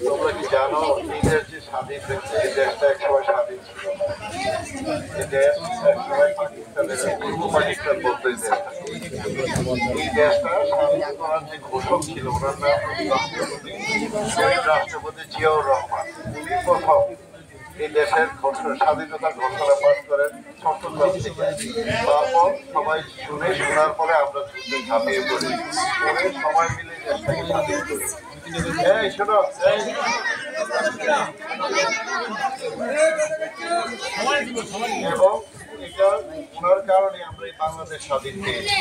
তোমরা কি জানো নিজের যে স্বাধীন হয়েছে এই দেশটা একসময় স্বাধীন ছিল। এই দেশ একসময় পাকিস্তানের পূর্ব পাকিস্তান বলতে এই দেশটা স্বাধীন করার যে ঘোষক ছিল ওনার নাম রাষ্ট্রপতি জিয়াউর রহমান। উনি প্রথম এই দেশের স্বাধীনতার ঘোষণা পাঠ করেন চট্টগ্রাম থেকে। তারপর সবাই শোনার পরে আমরা যুদ্ধে ঝাঁপিয়ে পড়ি, সবাই মিলে দেশটাকে স্বাধীন করি। এই শোনো, এবং এটা ওনার কারণে আমরা এই বাংলাদেশ স্বাধীন পেয়েছি।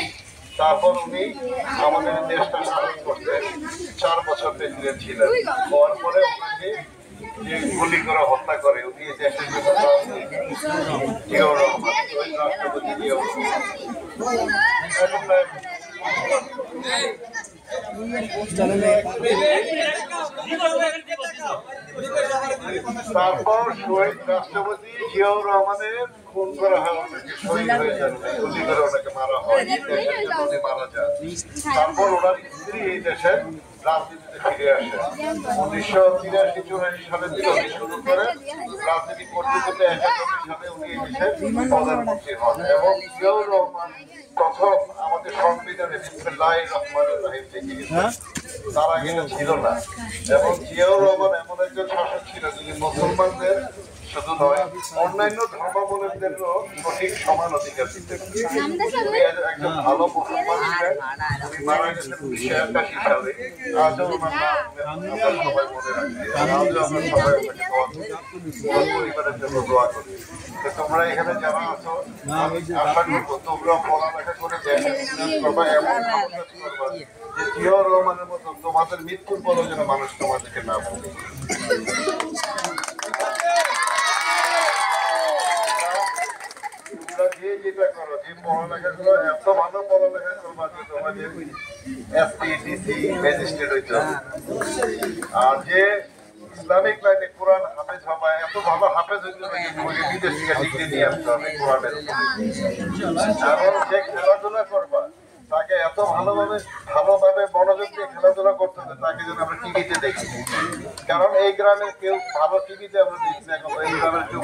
তারপর উনি আমাদের দেশটা স্বাধীন করতে 4 বছর প্রেসিডেন্ট ছিলেন। হওয়ার পরে ওনাকে যে গুলি করে হত্যা করে উনি দেশের জন্য জিয়াউর রহমান, রাষ্ট্রপতি জিয়াউর রহমান। তারপর শহীদ রাষ্ট্রপতি জিয়াউর রহমানের খুন করা হয়, শহীদ হয়ে যান, গুলি করে ওনাকে মারা হয়, উনি মারা যান। তারপর ওনার স্ত্রী এই দেশের রাজনীতিতে ফিরে আসে। 1983-84 সালে থেকে উনি শুরু করে রাজনীতি করতে করতে 71 সালে উনি এই দেশের প্রধানমন্ত্রী হন। এবং জিয়াউর রহমান প্রথম আমাদের সংবিধানে বিসমিল্লাহির রহমানির রহিম লিখে গেছেন, তার আগে এটা ছিল না। এবং জিয়াউর রহমান এমন একজন শাসক ছিল যিনি মুসলমানদের শুধু নয় অন্যান্য ধর্মাবলম্বীদেরও সঠিক সমান অধিকার দিতেন। উনি একজন ভালো মুসলমান ছিলেন। উনি মারা গেছেন 1981 সালে। আজও ওনার নাম সবাই মনে রাখি, আজও আমরা সবাই পরিবারের জন্য দোয়া করি। তোমরা এখানে যারা আছো আমি আশা করবো তোমরা পড়ালেখা করে এমন করবা যে জিয়াউর রহমানের মতো তোমাদের মৃত্যুর পরও যেন মানুষ তোমাদেরকে না বলে। যে যেটা করো, যে পড়ালেখা করো, এত ভালো পড়ালেখা করবা যে তোমাদের এসপি, ডিসি, ম্যাজিস্ট্রেট হইতে হবে। আর যে ইসলামিক লাইনে কোরআন হাফেজ হবা, এত ভালো হাফেজ হইতে হবে যে তোমাকে বিদেশ থেকে ডিগ্রি নিয়ে আসতে হবে কোরআনের। এবং যে খেলাধুলা করবা তাকে এত ভালোভাবে মনোযোগ দিয়ে খেলাধুলা করতে হবে তাকে যেন আমরা টিভিতে দেখি। কারণ এই গ্রামের কেউ ভালো টিভিতে আমরা দেখি না, এই গ্রামের কেউ